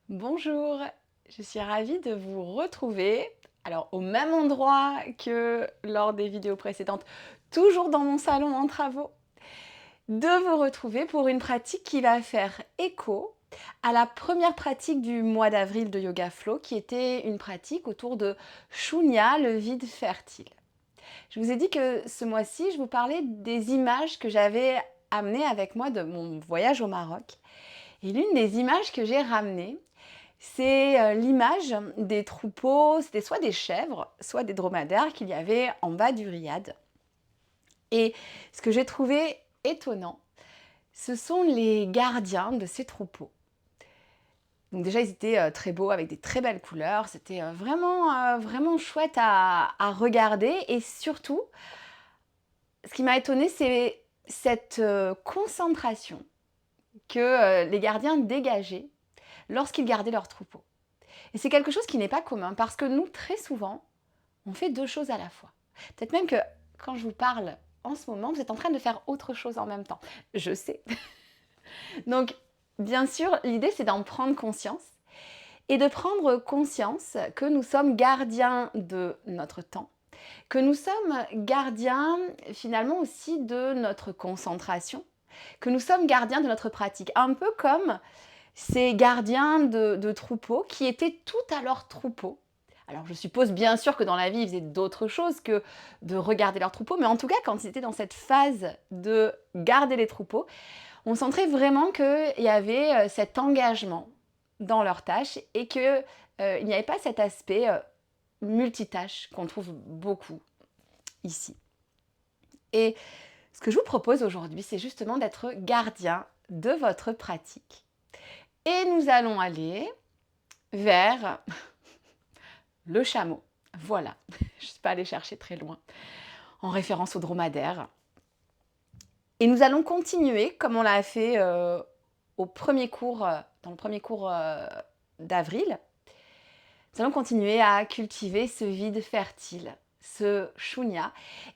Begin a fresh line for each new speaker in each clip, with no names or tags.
Bonjour, je suis ravie de vous retrouver. Alors au même endroit que lors des vidéos précédentes, toujours dans mon salon en travaux, de vous retrouver pour une pratique qui va faire écho à la première pratique du mois d'avril de Yoga Flow, qui était une pratique autour de Shunya, le vide fertile. Je vous ai dit que ce mois-ci, je vous parlais des images que j'avais amenées avec moi de mon voyage au Maroc. Et l'une des images que j'ai ramenées, c'est l'image des troupeaux, c'était soit des chèvres, soit des dromadaires qu'il y avait en bas du riad. Et ce que j'ai trouvé étonnant, ce sont les gardiens de ces troupeaux. Donc déjà, ils étaient très beaux, avec des très belles couleurs. C'était vraiment chouette à regarder. Et surtout, ce qui m'a étonnée, c'est cette concentration que les gardiens dégageaient lorsqu'ils gardaient leurs troupeaux. Et c'est quelque chose qui n'est pas commun parce que nous, très souvent, on fait deux choses à la fois. Peut-être même que quand je vous parle en ce moment, vous êtes en train de faire autre chose en même temps. Je sais. Donc, bien sûr, l'idée, c'est d'en prendre conscience et de prendre conscience que nous sommes gardiens de notre temps, que nous sommes gardiens finalement aussi de notre concentration, que nous sommes gardiens de notre pratique. Un peu comme ces gardiens de troupeaux qui étaient tout à leur troupeau. Alors je suppose bien sûr que dans la vie, ils faisaient d'autres choses que de regarder leurs troupeaux, mais en tout cas, quand ils étaient dans cette phase de garder les troupeaux, on sentait vraiment qu'il y avait cet engagement dans leurs tâches et qu'il n'y avait pas cet aspect multitâche qu'on trouve beaucoup ici. Et ce que je vous propose aujourd'hui, c'est justement d'être gardien de votre pratique. Et nous allons aller vers le chameau. Voilà, je ne suis pas allée chercher très loin, en référence au dromadaire. Et nous allons continuer, comme on l'a fait au premier cours, dans le premier cours d'avril. Nous allons continuer à cultiver ce vide fertile, ce shunya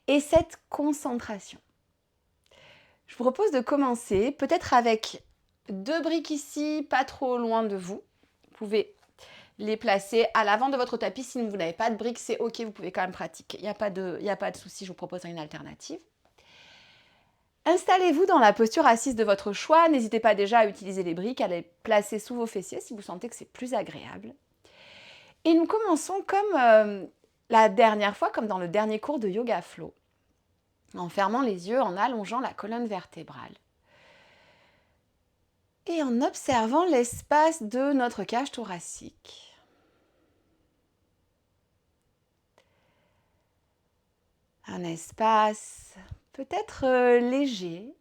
et cette concentration. Je vous propose de commencer peut-être avec deux briques ici, pas trop loin de vous. Vous pouvez les placer à l'avant de votre tapis. Si vous n'avez pas de briques, c'est ok, vous pouvez quand même pratiquer. Il n'y a pas de souci, je vous propose une alternative. Installez-vous dans la posture assise de votre choix. N'hésitez pas déjà à utiliser les briques, à les placer sous vos fessiers si vous sentez que c'est plus agréable. Et nous commençons comme la dernière fois, comme dans le dernier cours de Yoga Flow, en fermant les yeux, en allongeant la colonne vertébrale. Et en observant l'espace de notre cage thoracique. Un espace peut-être léger,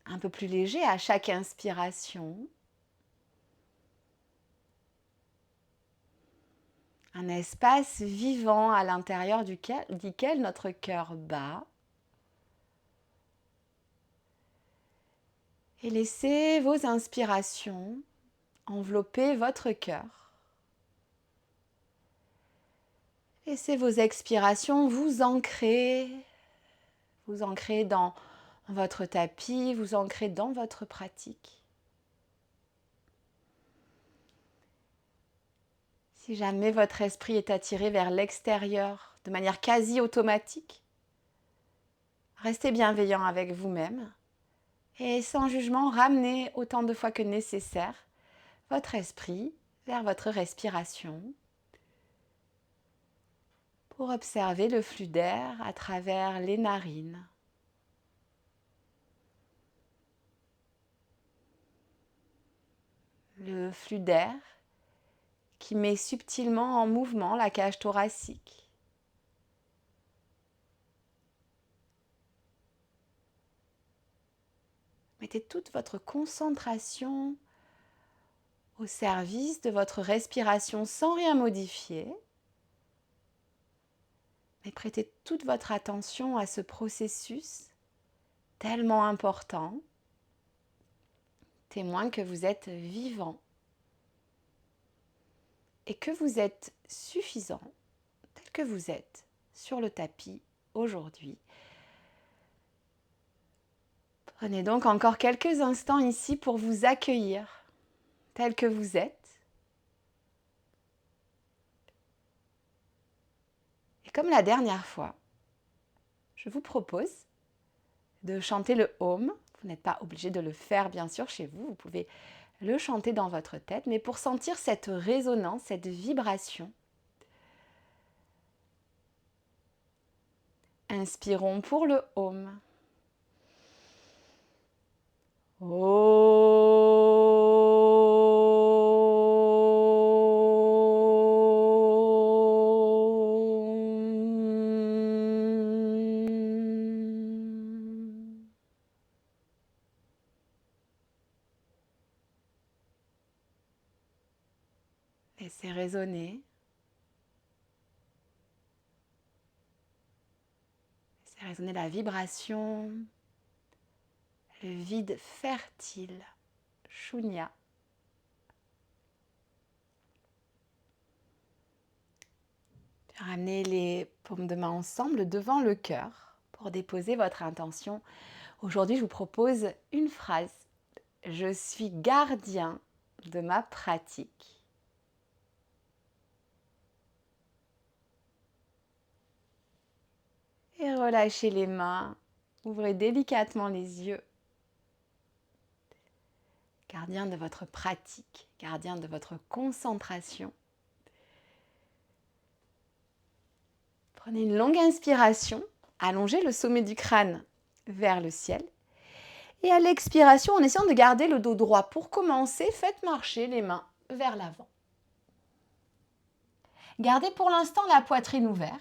un peu plus léger à chaque inspiration. Un espace vivant à l'intérieur duquel notre cœur bat. Et laissez vos inspirations envelopper votre cœur. Laissez vos expirations vous ancrer dans votre tapis, vous ancrer dans votre pratique. Si jamais votre esprit est attiré vers l'extérieur de manière quasi automatique, restez bienveillant avec vous-même et sans jugement, ramenez autant de fois que nécessaire votre esprit vers votre respiration pour observer le flux d'air à travers les narines. Le flux d'air qui met subtilement en mouvement la cage thoracique. Mettez toute votre concentration au service de votre respiration sans rien modifier. Mais prêtez toute votre attention à ce processus tellement important, témoin que vous êtes vivant et que vous êtes suffisant tel que vous êtes sur le tapis aujourd'hui. Prenez donc encore quelques instants ici pour vous accueillir tel que vous êtes comme la dernière fois, je vous propose de chanter le Om. Vous n'êtes pas obligé de le faire, bien sûr, chez vous. Vous pouvez le chanter dans votre tête. Mais pour sentir cette résonance, cette vibration, inspirons pour le Om. Laissez résonner. Laissez résonner la vibration, le vide fertile, Shunya. Ramenez les paumes de main ensemble devant le cœur pour déposer votre intention. Aujourd'hui, je vous propose une phrase. Je suis gardien de ma pratique. Et relâchez les mains. Ouvrez délicatement les yeux. Gardien de votre pratique, gardien de votre concentration. Prenez une longue inspiration, allongez le sommet du crâne vers le ciel. Et à l'expiration, en essayant de garder le dos droit. Pour commencer, faites marcher les mains vers l'avant. Gardez pour l'instant la poitrine ouverte.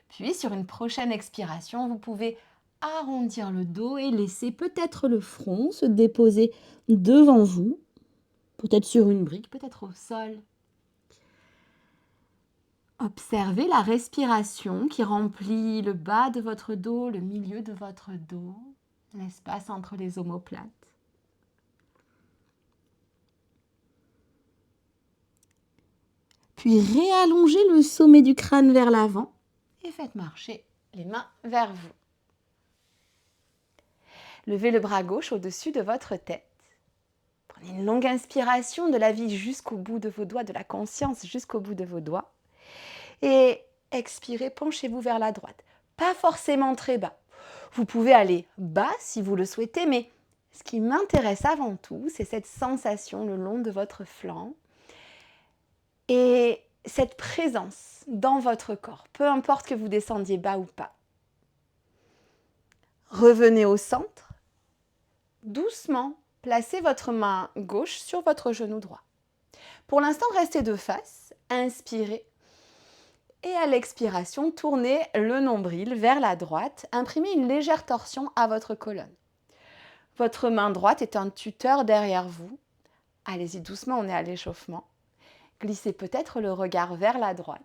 Puis, sur une prochaine expiration, vous pouvez arrondir le dos et laisser peut-être le front se déposer devant vous, peut-être sur une brique, peut-être au sol. Observez la respiration qui remplit le bas de votre dos, le milieu de votre dos, l'espace entre les omoplates. Puis réallongez le sommet du crâne vers l'avant et faites marcher les mains vers vous. Levez le bras gauche au-dessus de votre tête. Prenez une longue inspiration de la vie jusqu'au bout de vos doigts, de la conscience jusqu'au bout de vos doigts. Et expirez, penchez-vous vers la droite. Pas forcément très bas. Vous pouvez aller bas si vous le souhaitez, mais ce qui m'intéresse avant tout, c'est cette sensation le long de votre flanc et cette présence dans votre corps, peu importe que vous descendiez bas ou pas. Revenez au centre. Doucement, placez votre main gauche sur votre genou droit. Pour l'instant, restez de face. Inspirez. Et à l'expiration, tournez le nombril vers la droite. Imprimez une légère torsion à votre colonne. Votre main droite est un tuteur derrière vous. Allez-y doucement, on est à l'échauffement. Glissez peut-être le regard vers la droite.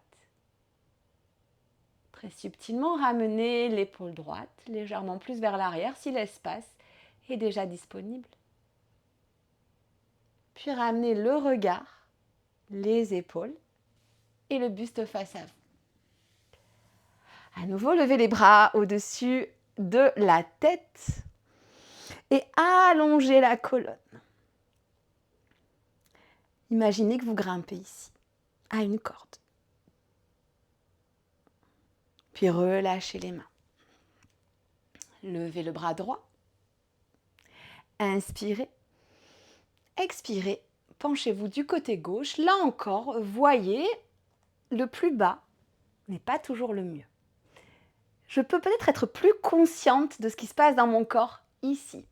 Très subtilement, ramenez l'épaule droite légèrement plus vers l'arrière si l'espace est déjà disponible. Puis ramenez le regard, les épaules et le buste face à vous. À nouveau, levez les bras au-dessus de la tête et allongez la colonne. Imaginez que vous grimpez ici, à une corde. Puis relâchez les mains. Levez le bras droit. Inspirez. Expirez. Penchez-vous du côté gauche. Là encore, voyez, le plus bas n'est pas toujours le mieux. Je peux peut-être être plus consciente de ce qui se passe dans mon corps ici.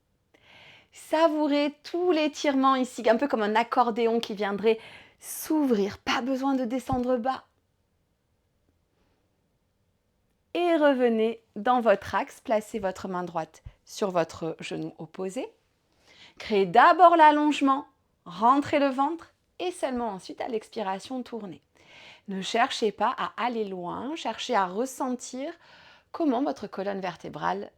Savourez tout l'étirement ici, un peu comme un accordéon qui viendrait s'ouvrir. Pas besoin de descendre bas. Et revenez dans votre axe. Placez votre main droite sur votre genou opposé. Créez d'abord l'allongement, rentrez le ventre et seulement ensuite à l'expiration, tournez. Ne cherchez pas à aller loin, cherchez à ressentir comment votre colonne vertébrale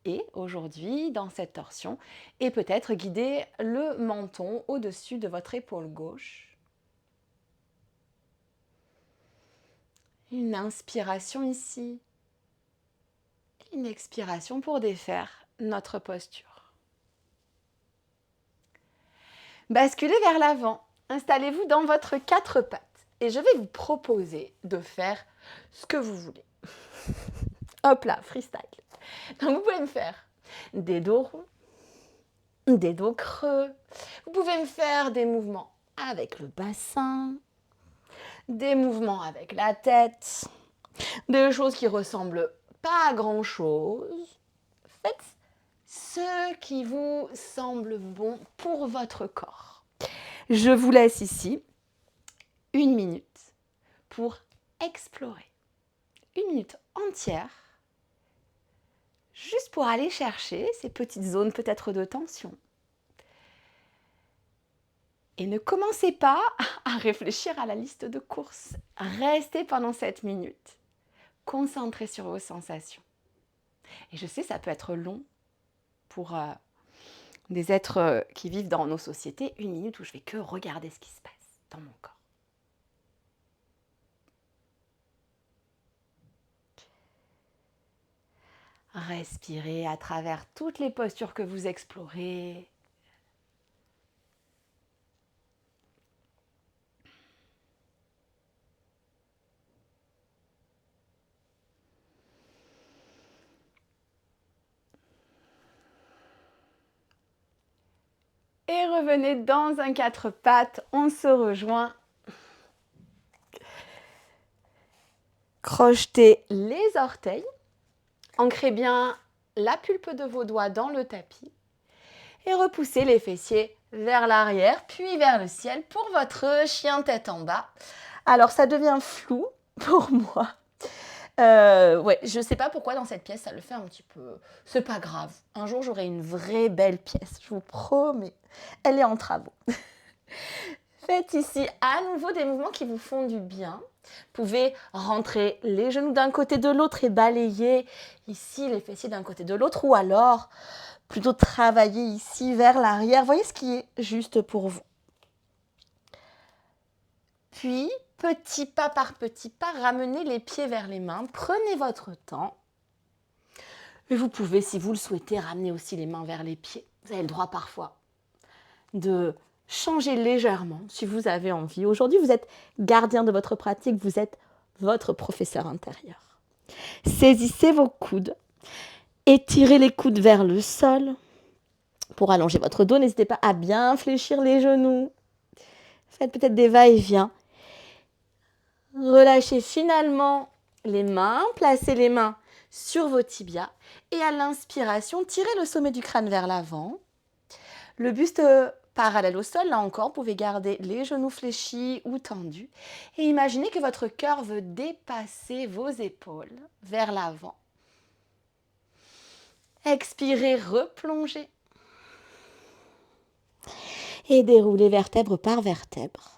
est aujourd'hui dans cette torsion et peut-être guider le menton au-dessus de votre épaule gauche. Une inspiration ici, une expiration pour défaire notre posture. Basculez vers l'avant, installez-vous dans votre quatre pattes et je vais vous proposer de faire ce que vous voulez. Hop là, freestyle. Donc, vous pouvez me faire des dos ronds, des dos creux. Vous pouvez me faire des mouvements avec le bassin, des mouvements avec la tête, des choses qui ressemblent pas à grand-chose. Faites ce qui vous semble bon pour votre corps. Je vous laisse ici 1 minute pour explorer. 1 minute entière, juste pour aller chercher ces petites zones peut-être de tension. Et ne commencez pas à réfléchir à la liste de courses. Restez pendant cette minute. Concentrez sur vos sensations. Et je sais, ça peut être long pour des êtres qui vivent dans nos sociétés. 1 minute où je vais que regarder ce qui se passe dans mon corps. Respirez à travers toutes les postures que vous explorez. Et revenez dans un 4 pattes, on se rejoint. Crochetez les orteils, ancrez bien la pulpe de vos doigts dans le tapis et repoussez les fessiers vers l'arrière, puis vers le ciel pour votre chien tête en bas. Alors ça devient flou pour moi. Ouais, je ne sais pas pourquoi dans cette pièce ça le fait un petit peu. C'est pas grave. Un jour j'aurai une vraie belle pièce, je vous promets. Elle est en travaux. Faites ici à nouveau des mouvements qui vous font du bien. Vous pouvez rentrer les genoux d'un côté de l'autre et balayer ici les fessiers d'un côté de l'autre, ou alors plutôt travailler ici vers l'arrière. Voyez ce qui est juste pour vous. Puis, petit pas par petit pas, ramenez les pieds vers les mains. Prenez votre temps. Et vous pouvez, si vous le souhaitez, ramener aussi les mains vers les pieds. Vous avez le droit parfois de changer légèrement si vous avez envie. Aujourd'hui, vous êtes gardien de votre pratique, vous êtes votre professeur intérieur. Saisissez vos coudes, étirez les coudes vers le sol pour allonger votre dos. N'hésitez pas à bien fléchir les genoux. Faites peut-être des va-et-vient. Relâchez finalement les mains, placez les mains sur vos tibias et à l'inspiration, tirez le sommet du crâne vers l'avant. Le buste parallèle au sol, là encore, vous pouvez garder les genoux fléchis ou tendus et imaginez que votre cœur veut dépasser vos épaules vers l'avant. Expirez, replongez et déroulez vertèbre par vertèbre.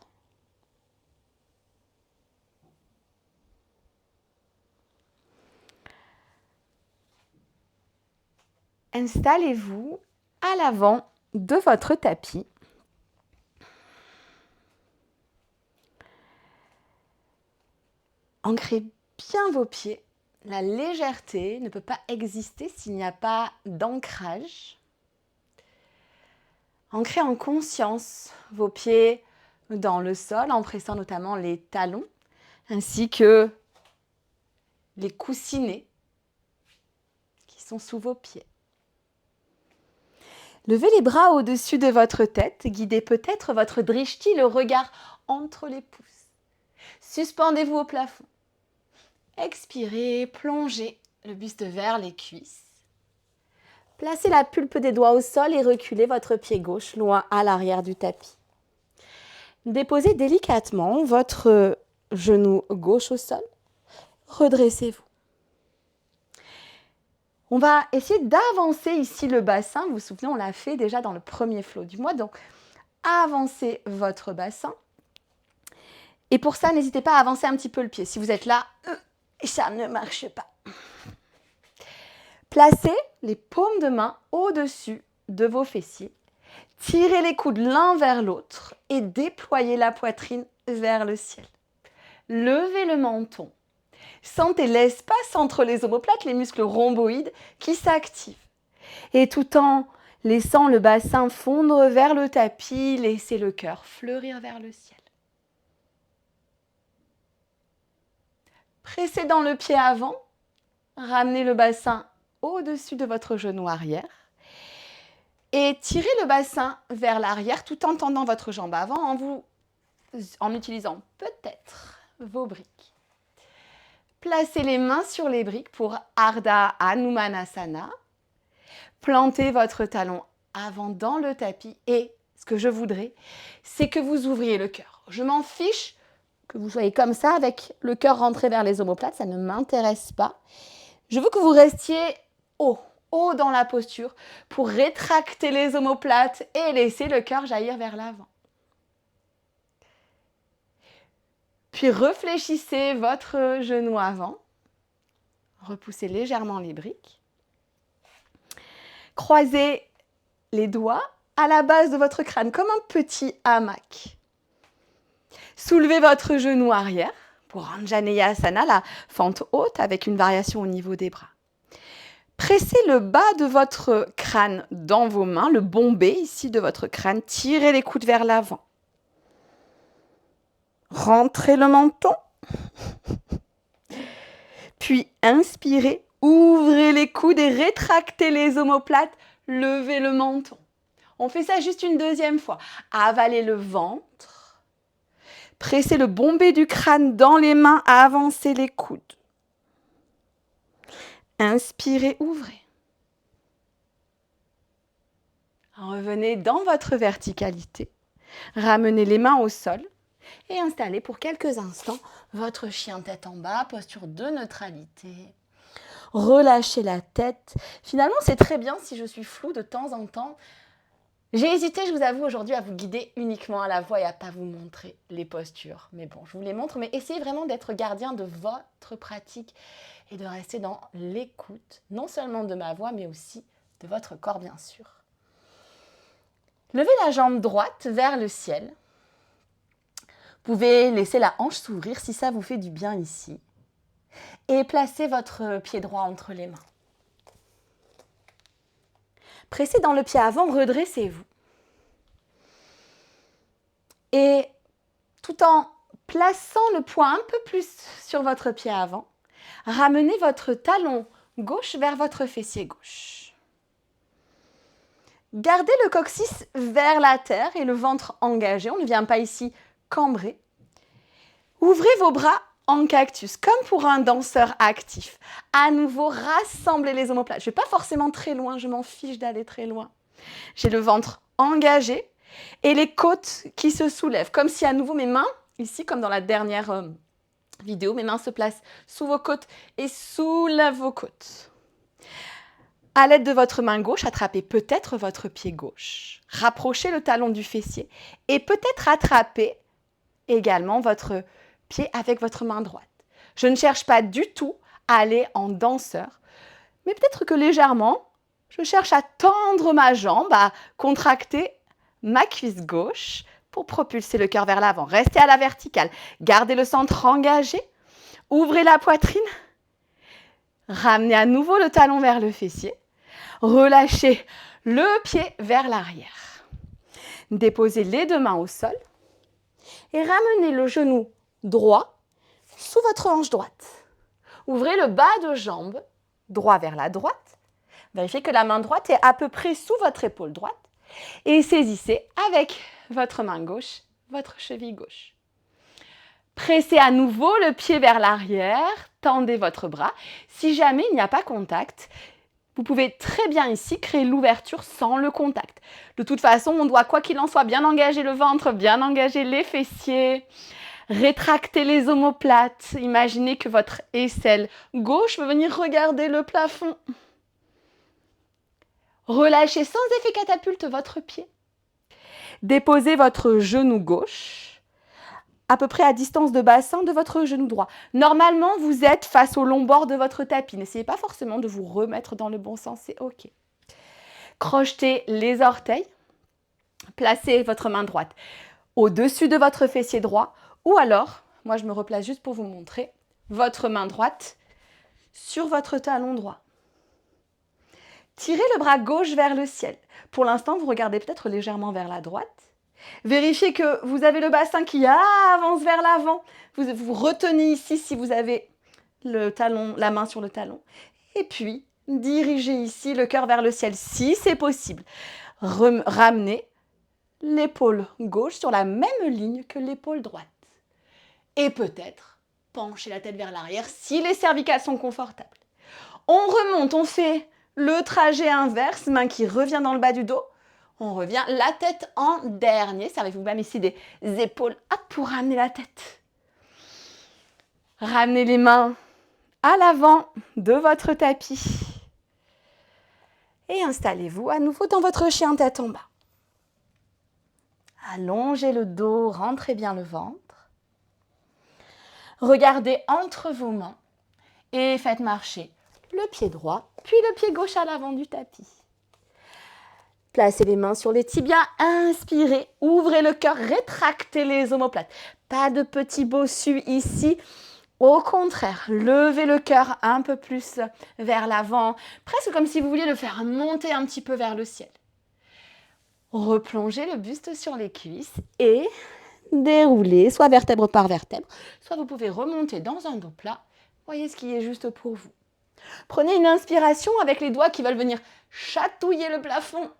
Installez-vous à l'avant de votre tapis. Ancrez bien vos pieds. La légèreté ne peut pas exister s'il n'y a pas d'ancrage. Ancrez en conscience vos pieds dans le sol en pressant notamment les talons ainsi que les coussinets qui sont sous vos pieds. Levez les bras au-dessus de votre tête, guidez peut-être votre drishti, le regard entre les pouces. Suspendez-vous au plafond. Expirez, plongez le buste vers les cuisses. Placez la pulpe des doigts au sol et reculez votre pied gauche loin à l'arrière du tapis. Déposez délicatement votre genou gauche au sol. Redressez-vous. On va essayer d'avancer ici le bassin. Vous vous souvenez, on l'a fait déjà dans le premier flow du mois. Donc, avancez votre bassin. Et pour ça, n'hésitez pas à avancer un petit peu le pied. Si vous êtes là, ça ne marche pas. Placez les paumes de main au-dessus de vos fessiers. Tirez les coudes l'un vers l'autre et déployez la poitrine vers le ciel. Levez le menton. Sentez l'espace entre les omoplates, les muscles rhomboïdes qui s'activent. Et tout en laissant le bassin fondre vers le tapis, laissez le cœur fleurir vers le ciel. Pressez dans le pied avant. Ramenez le bassin au-dessus de votre genou arrière. Et tirez le bassin vers l'arrière tout en tendant votre jambe avant en utilisant peut-être vos briques. Placez les mains sur les briques pour Ardha Hanumanasana. Plantez votre talon avant dans le tapis et ce que je voudrais, c'est que vous ouvriez le cœur. Je m'en fiche que vous soyez comme ça avec le cœur rentré vers les omoplates, ça ne m'intéresse pas. Je veux que vous restiez haut dans la posture pour rétracter les omoplates et laisser le cœur jaillir vers l'avant. Puis réfléchissez votre genou avant. Repoussez légèrement les briques. Croisez les doigts à la base de votre crâne comme un petit hamac. Soulevez votre genou arrière pour Anjaneyasana, la fente haute avec une variation au niveau des bras. Pressez le bas de votre crâne dans vos mains, le bombé ici de votre crâne. Tirez les coudes vers l'avant. Rentrez le menton. Puis inspirez, ouvrez les coudes et rétractez les omoplates. Levez le menton. On fait ça juste une deuxième fois. Avalez le ventre. Pressez le bombé du crâne dans les mains, avancez les coudes. Inspirez, ouvrez. Revenez dans votre verticalité. Ramenez les mains au sol et installez pour quelques instants votre chien tête en bas, posture de neutralité. Relâchez la tête. Finalement, c'est très bien si je suis floue de temps en temps. J'ai hésité, je vous avoue, aujourd'hui à vous guider uniquement à la voix et à ne pas vous montrer les postures. Mais bon, je vous les montre, mais essayez vraiment d'être gardien de votre pratique et de rester dans l'écoute, non seulement de ma voix, mais aussi de votre corps, bien sûr. Levez la jambe droite vers le ciel. Vous pouvez laisser la hanche s'ouvrir si ça vous fait du bien ici. Et placez votre pied droit entre les mains. Pressez dans le pied avant, redressez-vous. Et tout en plaçant le poids un peu plus sur votre pied avant, ramenez votre talon gauche vers votre fessier gauche. Gardez le coccyx vers la terre et le ventre engagé. On ne vient pas ici cambrer. Ouvrez vos bras en cactus, comme pour un danseur actif. À nouveau, rassemblez les omoplates. Je ne vais pas forcément très loin, je m'en fiche d'aller très loin. J'ai le ventre engagé et les côtes qui se soulèvent, comme si à nouveau mes mains, ici comme dans la dernière vidéo, mes mains se placent sous vos côtes et soulèvent vos côtes. À l'aide de votre main gauche, attrapez peut-être votre pied gauche. Rapprochez le talon du fessier et peut-être attrapez également votre pied avec votre main droite. Je ne cherche pas du tout à aller en danseur, mais peut-être que légèrement, je cherche à tendre ma jambe, à contracter ma cuisse gauche pour propulser le cœur vers l'avant. Restez à la verticale. Gardez le centre engagé. Ouvrez la poitrine. Ramenez à nouveau le talon vers le fessier. Relâchez le pied vers l'arrière. Déposez les deux mains au sol et ramenez le genou droit sous votre hanche droite. Ouvrez le bas de jambe, droit vers la droite. Vérifiez que la main droite est à peu près sous votre épaule droite. Et saisissez avec votre main gauche, votre cheville gauche. Pressez à nouveau le pied vers l'arrière, tendez votre bras. Si jamais il n'y a pas contact, vous pouvez très bien ici créer l'ouverture sans le contact. De toute façon, on doit, quoi qu'il en soit, bien engager le ventre, bien engager les fessiers, rétracter les omoplates. Imaginez que votre aisselle gauche veut venir regarder le plafond. Relâchez sans effet catapulte votre pied. Déposez votre genou gauche à peu près à distance de bassin de votre genou droit. Normalement, vous êtes face au long bord de votre tapis. N'essayez pas forcément de vous remettre dans le bon sens, c'est OK. Crochetez les orteils. Placez votre main droite au-dessus de votre fessier droit ou alors, moi je me replace juste pour vous montrer, votre main droite sur votre talon droit. Tirez le bras gauche vers le ciel. Pour l'instant, vous regardez peut-être légèrement vers la droite. Vérifiez que vous avez le bassin qui avance vers l'avant. Vous retenez ici si vous avez la main sur le talon. Et puis, dirigez ici le cœur vers le ciel, si c'est possible. Ramenez l'épaule gauche sur la même ligne que l'épaule droite. Et peut-être penchez la tête vers l'arrière si les cervicales sont confortables. On remonte, on fait le trajet inverse, main qui revient dans le bas du dos. On revient la tête en dernier. Servez-vous même ici des épaules pour ramener la tête. Ramenez les mains à l'avant de votre tapis. Et installez-vous à nouveau dans votre chien tête en bas. Allongez le dos, rentrez bien le ventre. Regardez entre vos mains et faites marcher le pied droit, puis le pied gauche à l'avant du tapis. Placez les mains sur les tibias, inspirez, ouvrez le cœur, rétractez les omoplates. Pas de petit bossu ici. Au contraire, levez le cœur un peu plus vers l'avant, presque comme si vous vouliez le faire monter un petit peu vers le ciel. Replongez le buste sur les cuisses et déroulez, soit vertèbre par vertèbre, soit vous pouvez remonter dans un dos plat. Voyez ce qui est juste pour vous. Prenez une inspiration avec les doigts qui veulent venir chatouiller le plafond.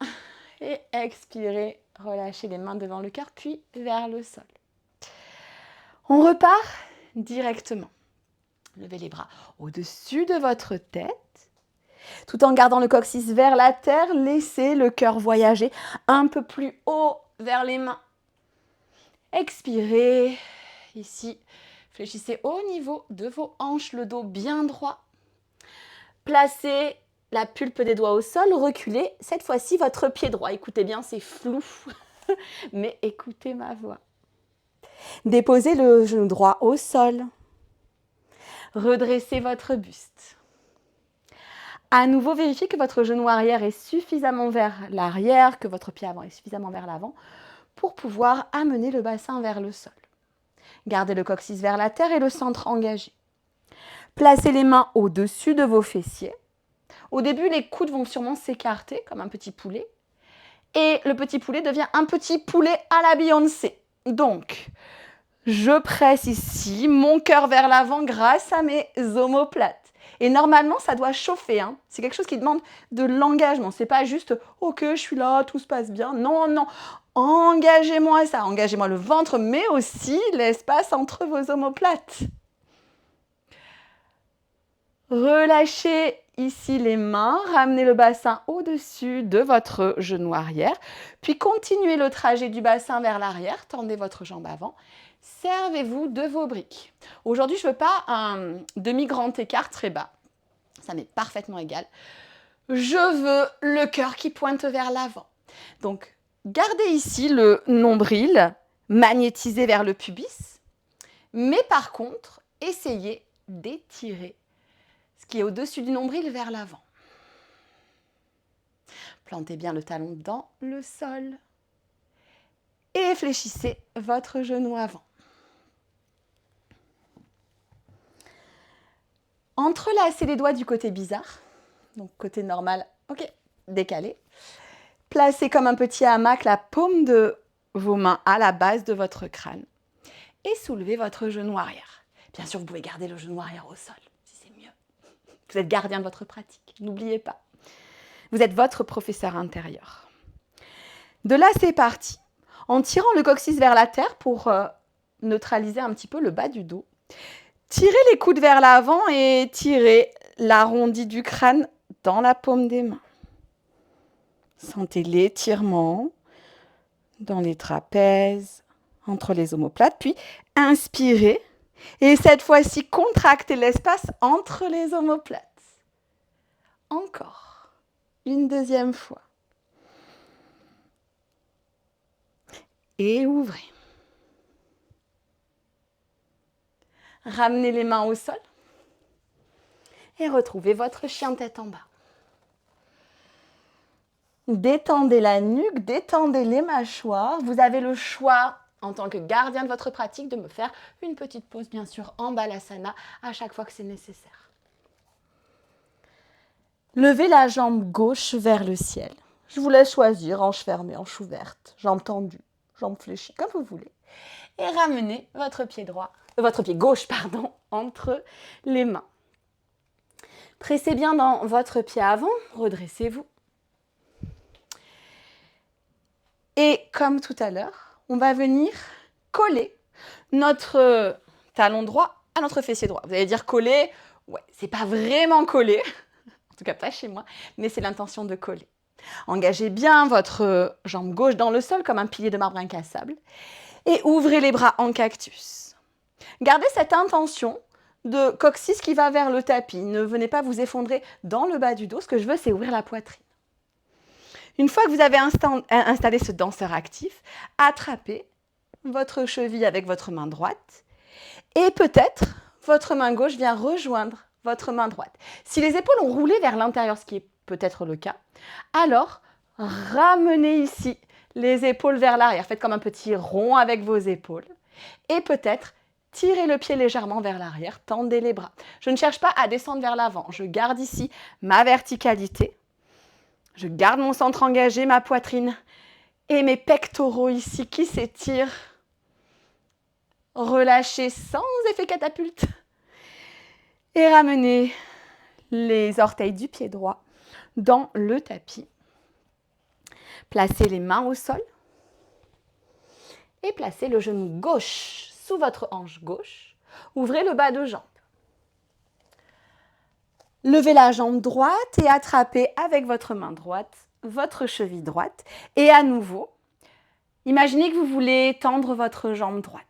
Et expirez, relâchez les mains devant le cœur, puis vers le sol. On repart directement. Levez les bras au-dessus de votre tête. Tout en gardant le coccyx vers la terre, laissez le cœur voyager un peu plus haut vers les mains. Expirez. Ici, fléchissez au niveau de vos hanches, le dos bien droit. Placez la pulpe des doigts au sol, reculez cette fois-ci votre pied droit. Écoutez bien, c'est flou, mais écoutez ma voix. Déposez le genou droit au sol. Redressez votre buste. À nouveau, vérifiez que votre genou arrière est suffisamment vers l'arrière, que votre pied avant est suffisamment vers l'avant pour pouvoir amener le bassin vers le sol. Gardez le coccyx vers la terre et le centre engagé. Placez les mains au-dessus de vos fessiers. Au début, les coudes vont sûrement s'écarter comme un petit poulet. Et le petit poulet devient un petit poulet à la Beyoncé. Donc, je presse ici mon cœur vers l'avant grâce à mes omoplates. Et normalement, ça doit chauffer. Hein. C'est quelque chose qui demande de l'engagement. C'est pas juste « Ok, je suis là, tout se passe bien ». Non, non. Engagez-moi ça. Engagez-moi le ventre, mais aussi l'espace entre vos omoplates. Relâchez ici les mains, ramenez le bassin au-dessus de votre genou arrière, puis continuez le trajet du bassin vers l'arrière, tendez votre jambe avant, servez-vous de vos briques. Aujourd'hui, je ne veux pas un demi-grand écart très bas, ça m'est parfaitement égal. Je veux le cœur qui pointe vers l'avant. Donc, gardez ici le nombril magnétisé vers le pubis, mais par contre, essayez d'étirer ce qui est au-dessus du nombril vers l'avant. Plantez bien le talon dans le sol et fléchissez votre genou avant. Entrelacez les doigts du côté bizarre, donc côté normal, ok, décalé. Placez comme un petit hamac la paume de vos mains à la base de votre crâne et soulevez votre genou arrière. Bien sûr, vous pouvez garder le genou arrière au sol. Vous êtes gardien de votre pratique, n'oubliez pas. Vous êtes votre professeur intérieur. De là, c'est parti. En tirant le coccyx vers la terre pour neutraliser un petit peu le bas du dos, tirez les coudes vers l'avant et tirez l'arrondi du crâne dans la paume des mains. Sentez l'étirement dans les trapèzes, entre les omoplates, puis inspirez. Et cette fois-ci, contractez l'espace entre les omoplates. Encore. Une deuxième fois. Et ouvrez. Ramenez les mains au sol. Et retrouvez votre chien tête en bas. Détendez la nuque, détendez les mâchoires. Vous avez le choix, en tant que gardien de votre pratique, de me faire une petite pause, bien sûr, en balasana, à chaque fois que c'est nécessaire. Levez la jambe gauche vers le ciel. Je vous laisse choisir, hanche fermée, hanche ouverte, jambe tendue, jambe fléchie, comme vous voulez. et ramenez votre pied gauche, pardon, entre les mains. Pressez bien dans votre pied avant, redressez-vous. Et comme tout à l'heure, on va venir coller notre talon droit à notre fessier droit. Vous allez dire coller, ouais, c'est pas vraiment coller, en tout cas pas chez moi, mais c'est l'intention de coller. Engagez bien votre jambe gauche dans le sol comme un pilier de marbre incassable et ouvrez les bras en cactus. Gardez cette intention de coccyx qui va vers le tapis. Ne venez pas vous effondrer dans le bas du dos. Ce que je veux, c'est ouvrir la poitrine. Une fois que vous avez installé ce danseur actif, attrapez votre cheville avec votre main droite et peut-être votre main gauche vient rejoindre votre main droite. Si les épaules ont roulé vers l'intérieur, ce qui est peut-être le cas, alors ramenez ici les épaules vers l'arrière. Faites comme un petit rond avec vos épaules et peut-être tirez le pied légèrement vers l'arrière, tendez les bras. Je ne cherche pas à descendre vers l'avant, je garde ici ma verticalité. Je garde mon centre engagé, ma poitrine et mes pectoraux ici qui s'étirent. Relâchez sans effet catapulte. Et ramenez les orteils du pied droit dans le tapis. Placez les mains au sol. Et placez le genou gauche sous votre hanche gauche. Ouvrez le bas de jambe. Levez la jambe droite et attrapez avec votre main droite votre cheville droite. Et à nouveau, imaginez que vous voulez tendre votre jambe droite.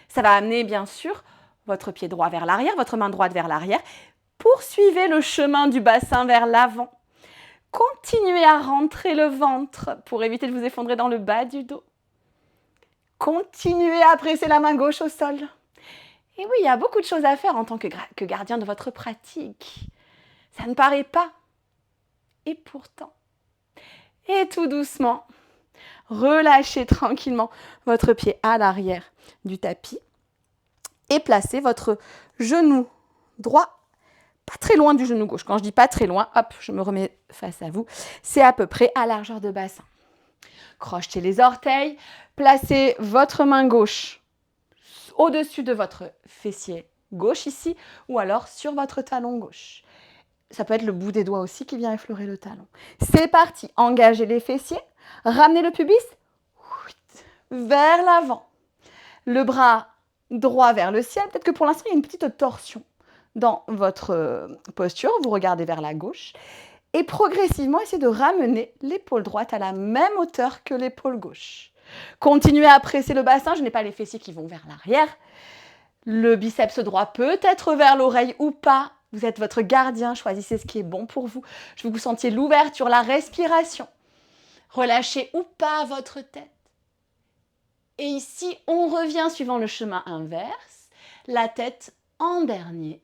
Ça va amener bien sûr votre pied droit vers l'arrière, votre main droite vers l'arrière. Poursuivez le chemin du bassin vers l'avant. Continuez à rentrer le ventre pour éviter de vous effondrer dans le bas du dos. Continuez à presser la main gauche au sol. Et oui, il y a beaucoup de choses à faire en tant que gardien de votre pratique. Ça ne paraît pas. Et pourtant. Et tout doucement, relâchez tranquillement votre pied à l'arrière du tapis et placez votre genou droit pas très loin du genou gauche. Quand je dis pas très loin, hop, je me remets face à vous. C'est à peu près à largeur de bassin. Crochetez les orteils, placez votre main gauche au-dessus de votre fessier gauche ici ou alors sur votre talon gauche. Ça peut être le bout des doigts aussi qui vient effleurer le talon. C'est parti, engagez les fessiers, ramenez le pubis vers l'avant. Le bras droit vers le ciel. Peut-être que pour l'instant, il y a une petite torsion dans votre posture. Vous regardez vers la gauche. Et progressivement, essayez de ramener l'épaule droite à la même hauteur que l'épaule gauche. Continuez à presser le bassin. Je n'ai pas les fessiers qui vont vers l'arrière. Le biceps droit peut être vers l'oreille ou pas. Vous êtes votre gardien, choisissez ce qui est bon pour vous. Je veux que vous sentiez l'ouverture, la respiration. Relâchez ou pas votre tête. Et ici, on revient suivant le chemin inverse, la tête en dernier.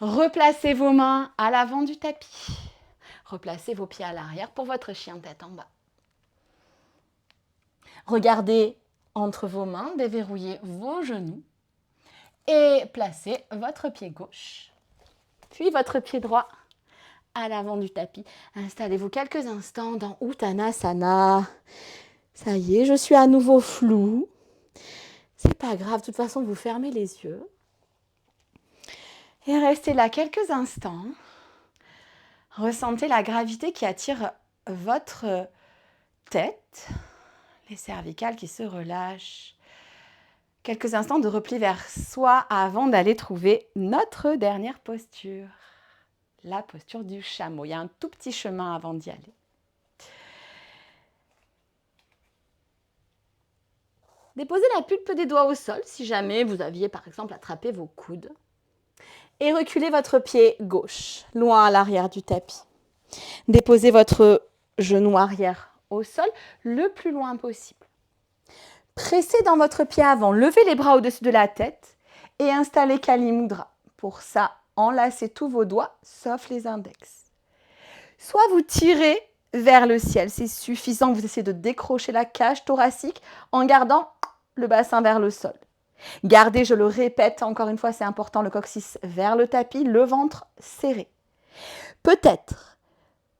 Replacez vos mains à l'avant du tapis. Replacez vos pieds à l'arrière pour votre chien tête en bas. Regardez entre vos mains, déverrouillez vos genoux et placez votre pied gauche, puis votre pied droit à l'avant du tapis. Installez-vous quelques instants dans Uttanasana. Ça y est, je suis à nouveau floue. C'est pas grave, de toute façon, vous fermez les yeux. Et restez là quelques instants. Ressentez la gravité qui attire votre tête. Les cervicales qui se relâchent. Quelques instants de repli vers soi avant d'aller trouver notre dernière posture. La posture du chameau. Il y a un tout petit chemin avant d'y aller. Déposez la pulpe des doigts au sol si jamais vous aviez par exemple attrapé vos coudes. Et reculez votre pied gauche, loin à l'arrière du tapis. Déposez votre genou arrière au sol le plus loin possible. Pressez dans votre pied avant, levez les bras au-dessus de la tête et installez Kali Mudra. Pour ça, enlacez tous vos doigts, sauf les index. Soit vous tirez vers le ciel, c'est suffisant, vous essayez de décrocher la cage thoracique en gardant le bassin vers le sol. Gardez, je le répète, encore une fois, c'est important, le coccyx vers le tapis, le ventre serré. Peut-être,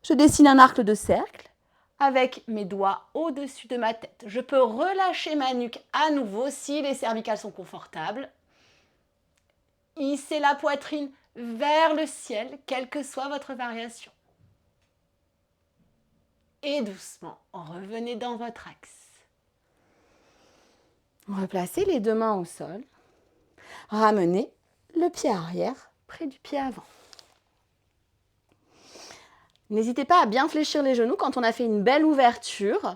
Je dessine un arc de cercle avec mes doigts au-dessus de ma tête. Je peux relâcher ma nuque à nouveau si les cervicales sont confortables. Hissez la poitrine vers le ciel, quelle que soit votre variation. Et doucement, revenez dans votre axe. Replacez les deux mains au sol. Ramenez le pied arrière près du pied avant. N'hésitez pas à bien fléchir les genoux. Quand on a fait une belle ouverture,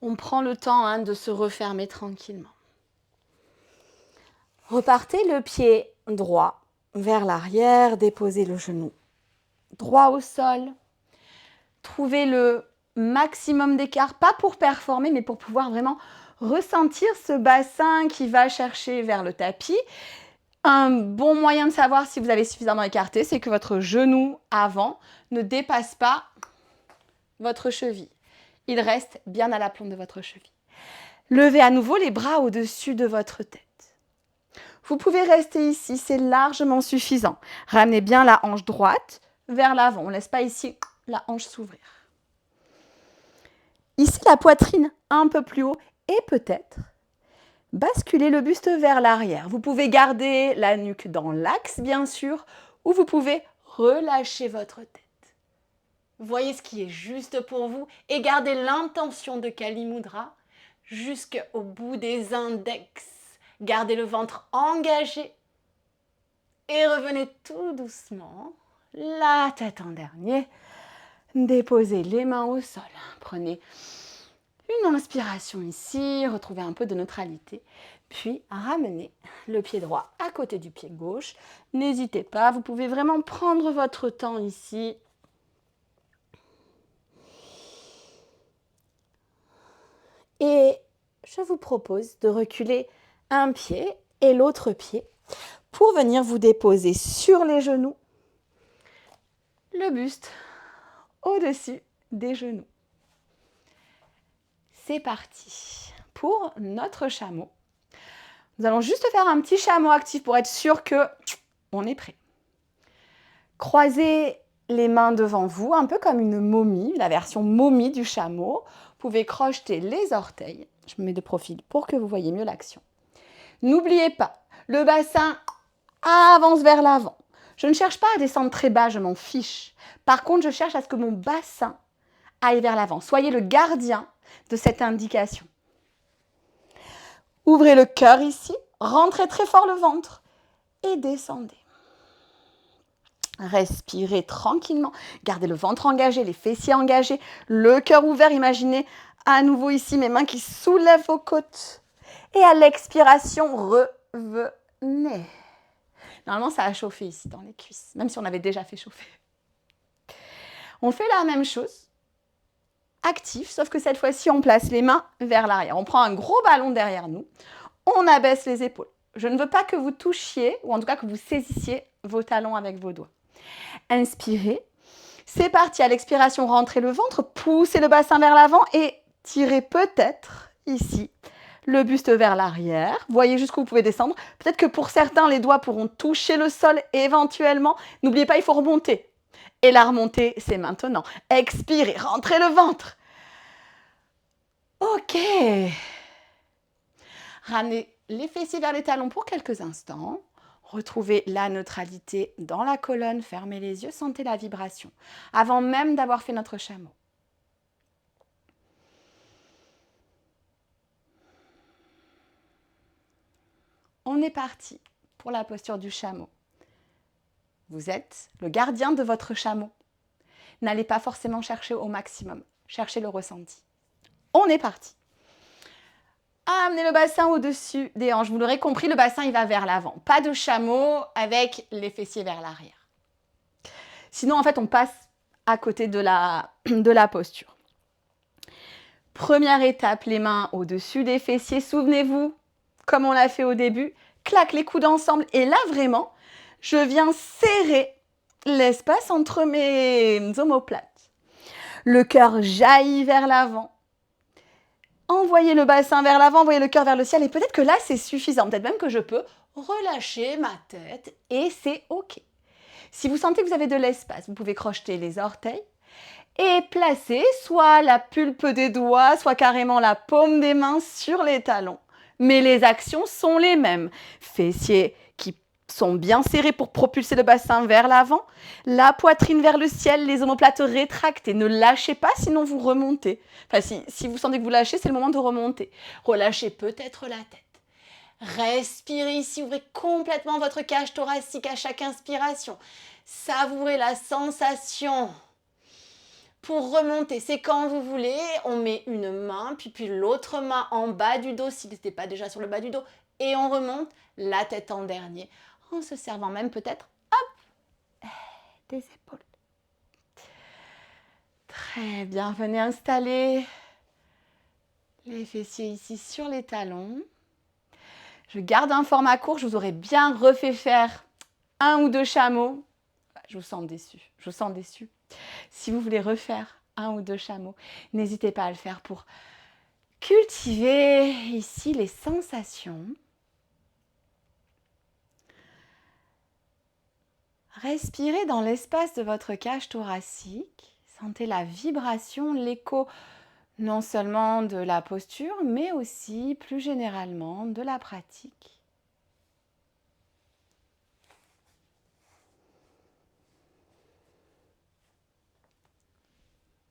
on prend le temps de se refermer tranquillement. Repartez le pied droit vers l'arrière, déposez le genou droit au sol. Trouvez le maximum d'écart, pas pour performer, mais pour pouvoir vraiment ressentir ce bassin qui va chercher vers le tapis. Un bon moyen de savoir si vous avez suffisamment écarté, c'est que votre genou avant ne dépasse pas votre cheville. Il reste bien à la plante de votre cheville. Levez à nouveau les bras au-dessus de votre tête. Vous pouvez rester ici, c'est largement suffisant. Ramenez bien la hanche droite vers l'avant. On ne laisse pas ici la hanche s'ouvrir. Ici, la poitrine un peu plus haut et peut-être basculez le buste vers l'arrière. Vous pouvez garder la nuque dans l'axe, bien sûr, ou vous pouvez relâcher votre tête. Voyez ce qui est juste pour vous et gardez l'intention de Kali Mudra jusqu'au bout des index. Gardez le ventre engagé et revenez tout doucement, la tête en dernier. Déposez les mains au sol. Prenez une inspiration ici, retrouvez un peu de neutralité. Puis ramenez le pied droit à côté du pied gauche. N'hésitez pas, vous pouvez vraiment prendre votre temps ici. Et je vous propose de reculer un pied et l'autre pied pour venir vous déposer sur les genoux, le buste au-dessus des genoux. C'est parti pour notre chameau. Nous allons juste faire un petit chameau actif pour être sûr qu'on est prêt. Croisez les mains devant vous, un peu comme une momie, la version momie du chameau. Vous pouvez crocheter les orteils. Je me mets de profil pour que vous voyez mieux l'action. N'oubliez pas, le bassin avance vers l'avant. Je ne cherche pas à descendre très bas, je m'en fiche. Par contre, je cherche à ce que mon bassin aille vers l'avant. Soyez le gardien de cette indication. Ouvrez le cœur ici, rentrez très fort le ventre et descendez. Respirez tranquillement, gardez le ventre engagé, les fessiers engagés, le cœur ouvert. Imaginez à nouveau ici mes mains qui soulèvent vos côtes. Et à l'expiration, revenez. Normalement, ça a chauffé ici dans les cuisses, même si on avait déjà fait chauffer. On fait la même chose, actif, sauf que cette fois-ci, on place les mains vers l'arrière. On prend un gros ballon derrière nous, on abaisse les épaules. Je ne veux pas que vous touchiez, ou en tout cas que vous saisissiez vos talons avec vos doigts. Inspirez. C'est parti. À l'expiration, rentrez le ventre, poussez le bassin vers l'avant et tirez peut-être ici le buste vers l'arrière. Voyez jusqu'où vous pouvez descendre. Peut-être que pour certains, les doigts pourront toucher le sol éventuellement. N'oubliez pas, il faut remonter. Et la remontée, c'est maintenant. Expirez, rentrez le ventre. Ok. Ramenez les fessiers vers les talons pour quelques instants. Retrouvez la neutralité dans la colonne. Fermez les yeux, sentez la vibration. Avant même d'avoir fait notre chameau. On est parti pour la posture du chameau. Vous êtes le gardien de votre chameau. N'allez pas forcément chercher au maximum. Cherchez le ressenti. On est parti. Amenez le bassin au-dessus des hanches. Vous l'aurez compris, le bassin il va vers l'avant. Pas de chameau avec les fessiers vers l'arrière. Sinon, en fait, on passe à côté de la posture. Première étape, les mains au-dessus des fessiers. Souvenez-vous, comme on l'a fait au début, claque les coudes ensemble. Et là, vraiment, je viens serrer l'espace entre mes omoplates. Le cœur jaillit vers l'avant. Envoyez le bassin vers l'avant, envoyez le cœur vers le ciel. Et peut-être que là, c'est suffisant. Peut-être même que je peux relâcher ma tête et c'est OK. Si vous sentez que vous avez de l'espace, vous pouvez crocheter les orteils Et placez soit la pulpe des doigts, soit carrément la paume des mains sur les talons. Mais les actions sont les mêmes. Fessiers qui sont bien serrés pour propulser le bassin vers l'avant, la poitrine vers le ciel, les omoplates rétractées. Ne lâchez pas, sinon vous remontez. Enfin, si vous sentez que vous lâchez, c'est le moment de remonter. Relâchez peut-être la tête. Respirez ici, ouvrez complètement votre cage thoracique à chaque inspiration. Savourez la sensation. Pour remonter, c'est quand vous voulez, on met une main, puis l'autre main en bas du dos, s'il n'était pas déjà sur le bas du dos, et on remonte la tête en dernier, en se servant même peut-être, hop, des épaules. Très bien, venez installer les fessiers ici sur les talons. Je garde un format court, je vous aurais bien refait faire 1 ou 2 chameaux. Je vous sens déçu, je vous sens déçu. Si vous voulez refaire 1 ou 2 chameaux, n'hésitez pas à le faire pour cultiver ici les sensations. Respirez dans l'espace de votre cage thoracique. Sentez la vibration, l'écho non seulement de la posture, mais aussi plus généralement de la pratique.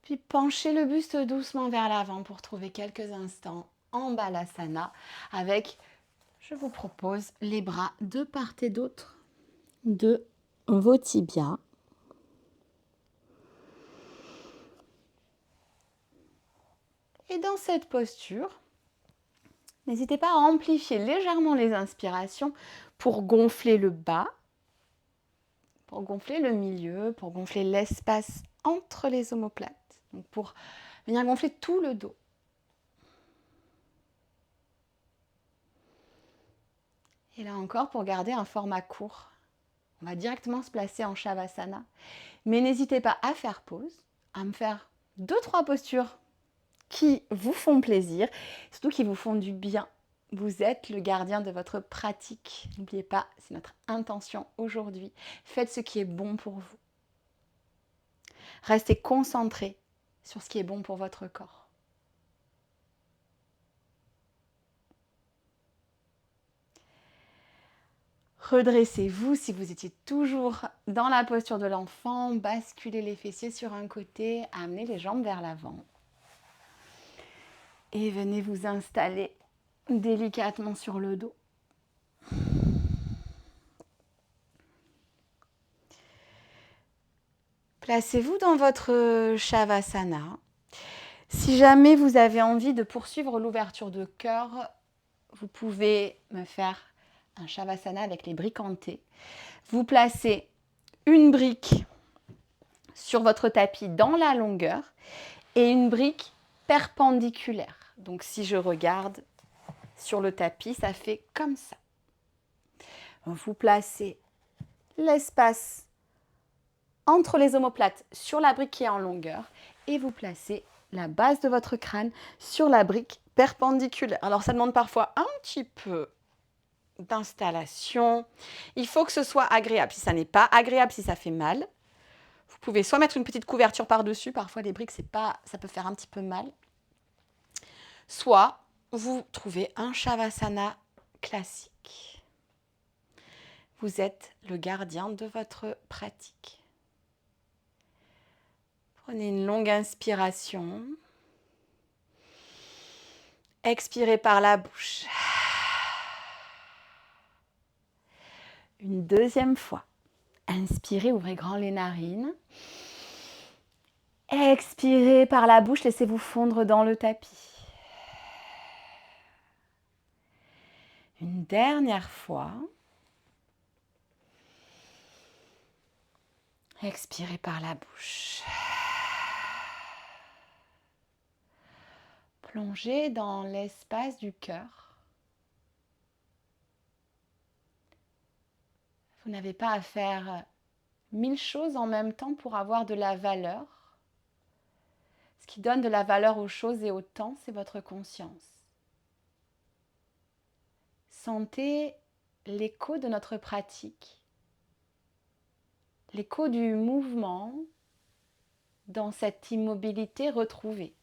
Puis penchez le buste doucement vers l'avant pour trouver quelques instants en Balasana avec, je vous propose, les bras de part et d'autre de vos tibias. Et dans cette posture, n'hésitez pas à amplifier légèrement les inspirations pour gonfler le bas, pour gonfler le milieu, pour gonfler l'espace entre les omoplates. Donc pour venir gonfler tout le dos. Et là encore, pour garder un format court, on va directement se placer en Shavasana. Mais n'hésitez pas à faire pause, à me faire 2-3 postures qui vous font plaisir, surtout qui vous font du bien. Vous êtes le gardien de votre pratique. N'oubliez pas, c'est notre intention aujourd'hui. Faites ce qui est bon pour vous. Restez concentrés sur ce qui est bon pour votre corps. Redressez-vous si vous étiez toujours dans la posture de l'enfant. Basculez les fessiers sur un côté, amenez les jambes vers l'avant. Et venez vous installer délicatement sur le dos. Placez-vous dans votre Shavasana. Si jamais vous avez envie de poursuivre l'ouverture de cœur, vous pouvez me faire un Shavasana avec les briques en T. Vous placez une brique sur votre tapis dans la longueur et une brique perpendiculaire. Donc si je regarde sur le tapis, ça fait comme ça. Vous placez l'espace entre les omoplates sur la brique qui est en longueur et vous placez la base de votre crâne sur la brique perpendiculaire. Alors ça demande parfois un petit peu d'installation. Il faut que ce soit agréable. Si ça n'est pas agréable, si ça fait mal, vous pouvez soit mettre une petite couverture par-dessus, parfois les briques, ça peut faire un petit peu mal. Soit vous trouvez un Shavasana classique. Vous êtes le gardien de votre pratique. Prenez une longue inspiration. Expirez par la bouche. Une deuxième fois. Inspirez, ouvrez grand les narines. Expirez par la bouche, laissez-vous fondre dans le tapis. Une dernière fois. Expirez par la bouche. Plongez dans l'espace du cœur. Vous n'avez pas à faire 1000 choses en même temps pour avoir de la valeur. Ce qui donne de la valeur aux choses et au temps, c'est votre conscience. Sentez l'écho de notre pratique, l'écho du mouvement, dans cette immobilité retrouvée.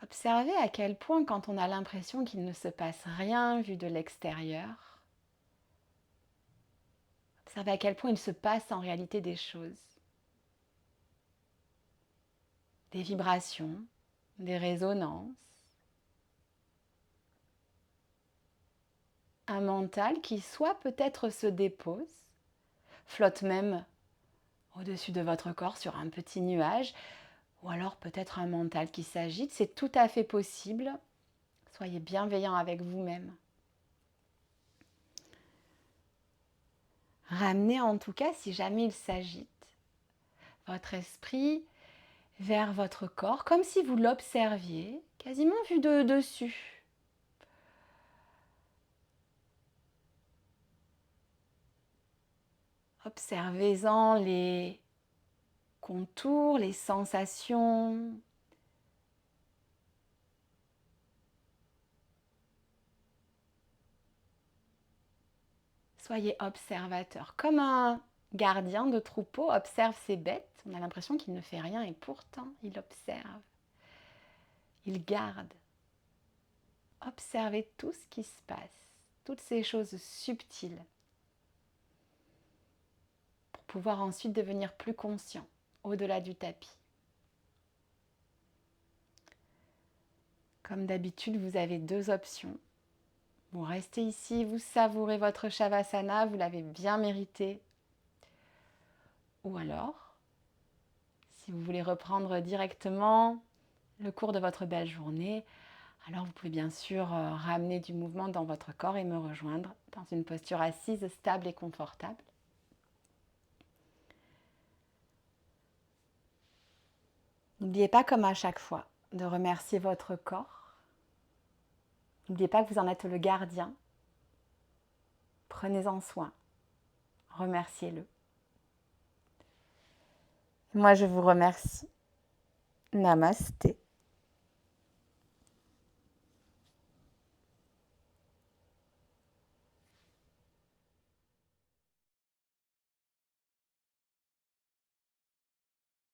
Observez à quel point, quand on a l'impression qu'il ne se passe rien vu de l'extérieur, observez à quel point il se passe en réalité des choses. Des vibrations, des résonances. Un mental qui soit peut-être se dépose, flotte même au-dessus de votre corps sur un petit nuage, ou alors peut-être un mental qui s'agite, c'est tout à fait possible. Soyez bienveillant avec vous-même. Ramenez en tout cas, si jamais il s'agite, votre esprit vers votre corps, comme si vous l'observiez, quasiment vu de dessus. Observez-en les contours, les sensations. Soyez observateur, comme un gardien de troupeau observe ses bêtes. On a l'impression qu'il ne fait rien et pourtant il observe. Il garde. Observez tout ce qui se passe, toutes ces choses subtiles, pour pouvoir ensuite devenir plus conscient au-delà du tapis. Comme d'habitude, vous avez deux options. Vous restez ici, vous savourez votre Shavasana, vous l'avez bien mérité. Ou alors, si vous voulez reprendre directement le cours de votre belle journée, alors vous pouvez bien sûr ramener du mouvement dans votre corps et me rejoindre dans une posture assise, stable et confortable. N'oubliez pas, comme à chaque fois, de remercier votre corps. N'oubliez pas que vous en êtes le gardien. Prenez-en soin. Remerciez-le. Moi, je vous remercie. Namasté.